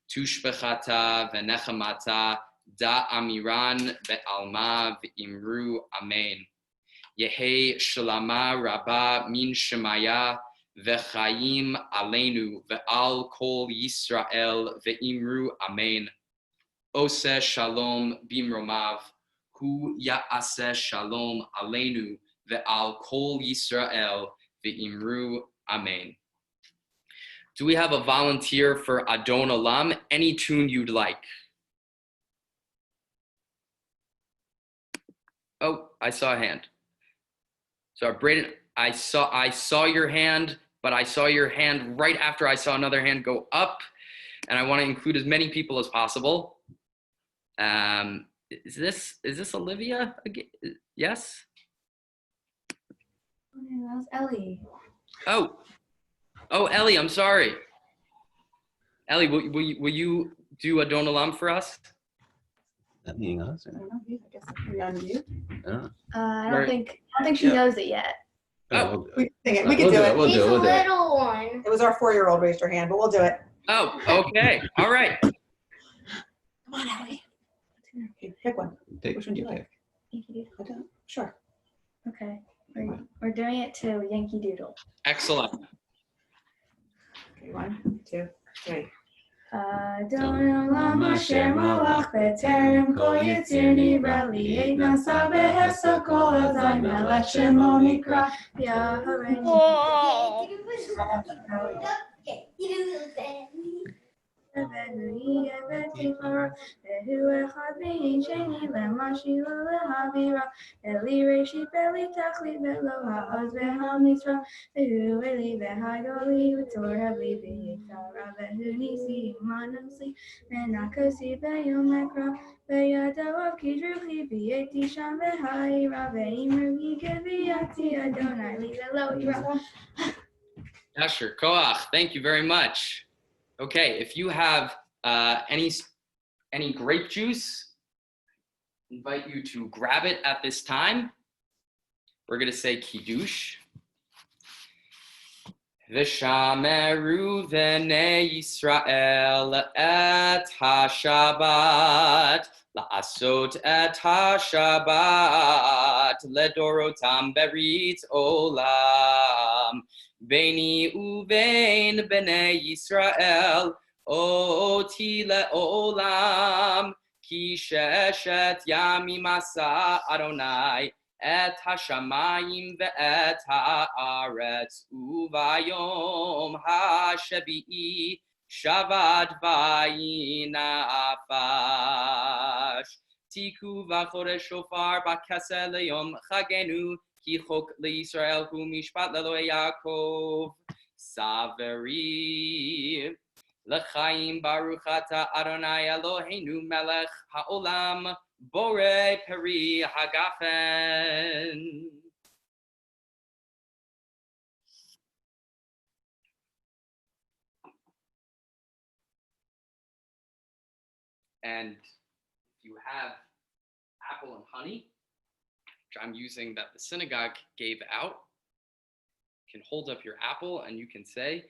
tushbechata ve'nechamata, da amiran ve'alma ve'imru amen. Yehi shalama rabba min shemaya, V'chaim aleinu ve'al kol Yisrael ve'imru amen. Oseh shalom bimromav, hu ya'aseh shalom aleinu ve'al kol Yisrael ve'imru amen. Do we have a volunteer for Adon Olam? Any tune you'd like. Oh, I saw a hand. So Braden, I saw your hand, but I saw your hand right after I saw another hand go up, and I want to include as many people as possible. Is this Olivia again? Yes? That was Ellie. Oh, Ellie, I'm sorry. Ellie, will you do Adon Olam for us? That meaning us? I don't know. I guess we unmute. I don't know. I Right. don't think she Yeah. knows it yet. Oh. We can sing it. We We'll can do it. We'll do it. We'll do it. little one. It was our 4-year-old raised her hand, but we'll do it. Oh, okay. All right. Come on, Ellie. Okay, pick one. Take- Which one do you like? Yankee Doodle. I don't. Sure. Okay. We're doing it to Yankee Doodle. Excellent. Okay, 1, 2, 3. Adon Olam asher malach b'terem kol yitzir nivra li'et nasa behesa kol azay melech shemo nikra v'yaharenu. Ve'hu yevetikara ve'hu echad v'hin sheni lemashila lehavira eli reishi beli tachli ve'lo ha'oz ve'hamitra ve'hu eli ve'hagoli v'tor havli v'yitzara ve'hu nisi umanusli ve'nakosi ve'yom ekra ve'yadav kidruchi v'yeti sham ve'ha'ira ve'imru yigeviyati Adonai li ve'lo ira. Asher, Koach, thank you very much. Okay, if you have any grape juice, I invite you to grab it at this time. We're going to say Kiddush. V'shameru v'nei Yisrael et ha-Shabbat la'asot et ha-Shabbat ledorotam berit olam. Beini uvein b'nei Yisrael oti le'olam ki sheshet yamim asa Adonai et hashamayim ve'et ha'aretz uvayom ha'shevi'i shavad vayinafash tiku v'chodesh shofar b'kaseh leyom chagenu Ki chok leYisrael hu mishpat leLohe Yaakov Saveri L'chaim Baruch Ata Adonai Eloheinu Melech Haolam Borei Peri Hagafen. And if you have apple and honey, which I'm using that the synagogue gave out, you can hold up your apple and you can say,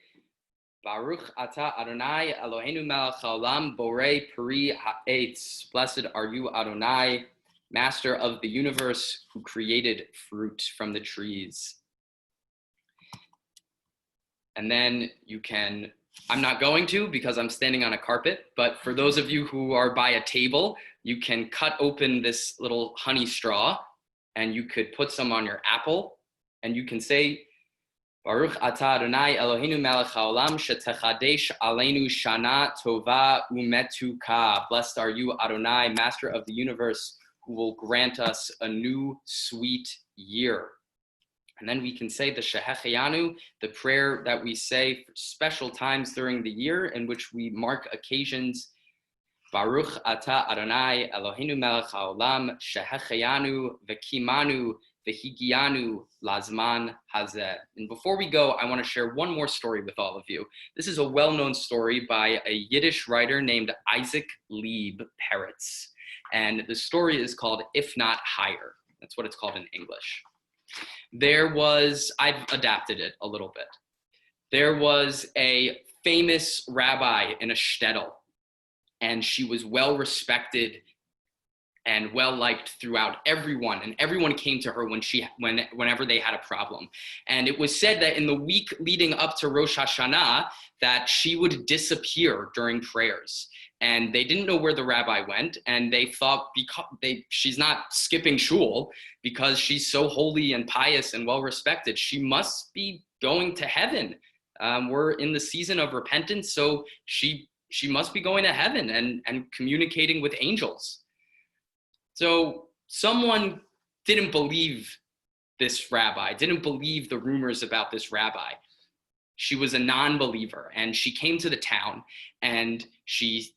Baruch Ata Adonai Eloheinu Melech Haolam Borei Peri Ha'etz. Blessed are you, Adonai, Master of the universe, who created fruit from the trees. And then you can, I'm not going to because I'm standing on a carpet, but for those of you who are by a table, you can cut open this little honey straw and you could put some on your apple and you can say, Baruch Ata Adonai Eloheinu Melech Haolam shetechadesh aleinu shana tova umetuka. Blessed are you, Adonai, Master of the universe, who will grant us a new sweet year. And then we can say the Shehecheyanu, the prayer that we say for special times during the year in which we mark occasions. Baruch Ata Adonai Eloheinu Melech Haolam Shehecheyanu v'kimanu v'higianu lazman hazeh. And before we go, I want to share one more story with all of you. This is a well-known story by a Yiddish writer named Isaac Lieb Peretz. And the story is called If Not Higher. That's what it's called in English. I've adapted it a little bit. There was a famous rabbi in a shtetl, and she was well respected and well liked throughout everyone, and everyone came to her whenever they had a problem. And it was said that in the week leading up to Rosh Hashanah, that she would disappear during prayers. And they didn't know where the rabbi went, and they thought she's not skipping shul because she's so holy and pious and well respected. She must be going to heaven. We're in the season of repentance, so she must be going to heaven and communicating with angels. So someone didn't believe this rabbi, didn't believe the rumors about this rabbi. She was a non-believer, and she came to the town, and she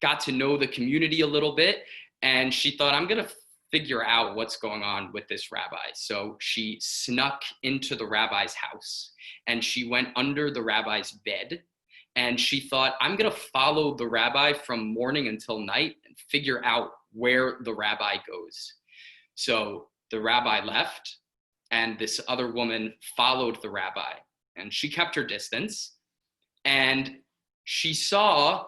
got to know the community a little bit, and she thought, I'm gonna figure out what's going on with this rabbi. So she snuck into the rabbi's house, and she went under the rabbi's bed, And she thought, I'm going to follow the rabbi from morning until night and figure out where the rabbi goes. So the rabbi left, and this other woman followed the rabbi, and she kept her distance. And she saw,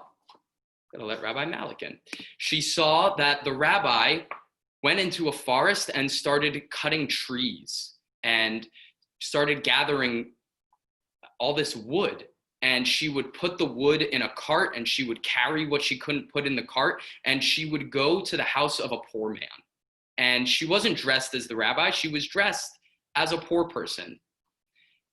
gotta let Rabbi Malik in. She saw that the rabbi went into a forest and started cutting trees and started gathering all this wood. And she would put the wood in a cart, and she would carry what she couldn't put in the cart, and she would go to the house of a poor man. And she wasn't dressed as the rabbi, she was dressed as a poor person.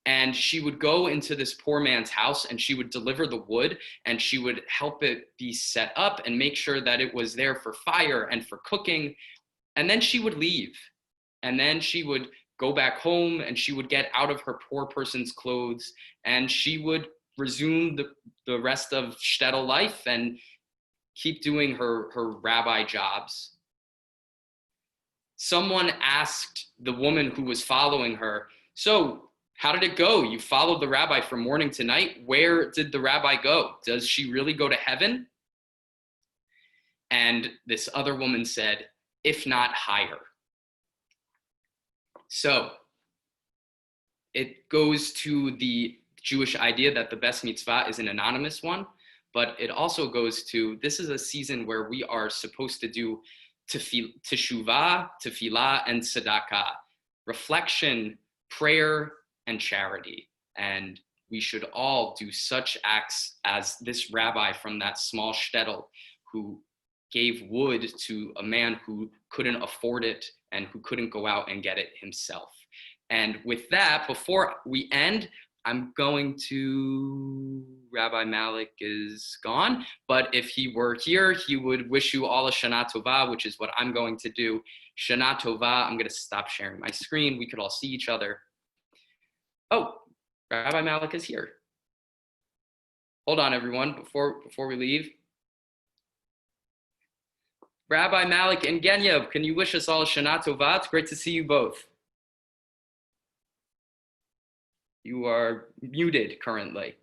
And she would go into this poor man's house, and she would deliver the wood, and she would help it be set up and make sure that it was there for fire and for cooking. And then she would leave. And then she would go back home, and she would get out of her poor person's clothes, and she would resume the rest of shtetl life and keep doing her rabbi jobs. Someone asked the woman who was following her, so how did it go? You followed the rabbi from morning to night. Where did the rabbi go? Does she really go to heaven? And this other woman said, if not higher. So it goes to the Jewish idea that the best mitzvah is an anonymous one, but it also goes to, this is a season where we are supposed to do teshuvah, tefillah, and tzedakah, reflection, prayer, and charity. And we should all do such acts as this rabbi from that small shtetl who gave wood to a man who couldn't afford it and who couldn't go out and get it himself. And with that, before we end, I'm going to, Rabbi Malik is gone, but if he were here, he would wish you all a Shana Tova, which is what I'm going to do. Shana Tova, I'm going to stop sharing my screen. We could all see each other. Oh, Rabbi Malik is here. Hold on, everyone, before we leave. Rabbi Malik and Genya, can you wish us all a Shana Tova? It's great to see you both. You are muted currently.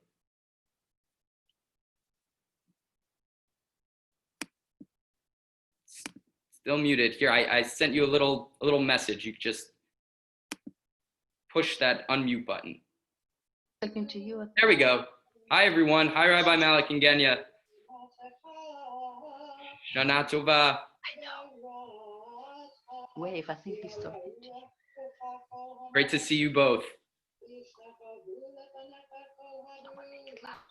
Still muted. Here, I sent you a little message. You just push that unmute button. Talking to you. There we go. Hi, everyone. Hi, Rabbi Malik and Genya. Shana Tova. Wave, I think he started. Great to see you both.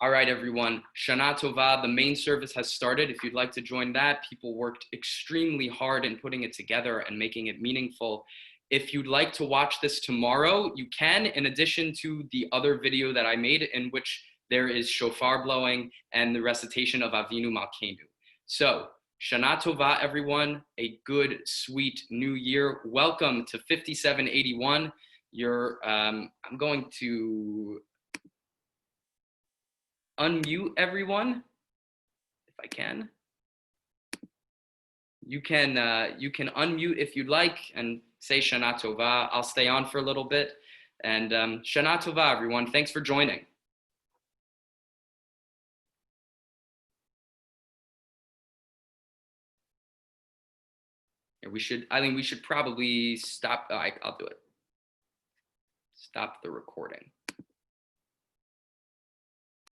All right, everyone. Shana Tova, the main service has started. If you'd like to join that, people worked extremely hard in putting it together and making it meaningful. If you'd like to watch this tomorrow, you can, in addition to the other video that I made in which there is shofar blowing and the recitation of Avinu Malkeinu. So, Shana Tova, everyone. A good, sweet new year. Welcome to 5781. I'm going to unmute everyone, if I can. You can unmute if you'd like and say Shana Tova. I'll stay on for a little bit. And Shana Tova, everyone. Thanks for joining. We should probably stop. I'll do it. Stop the recording.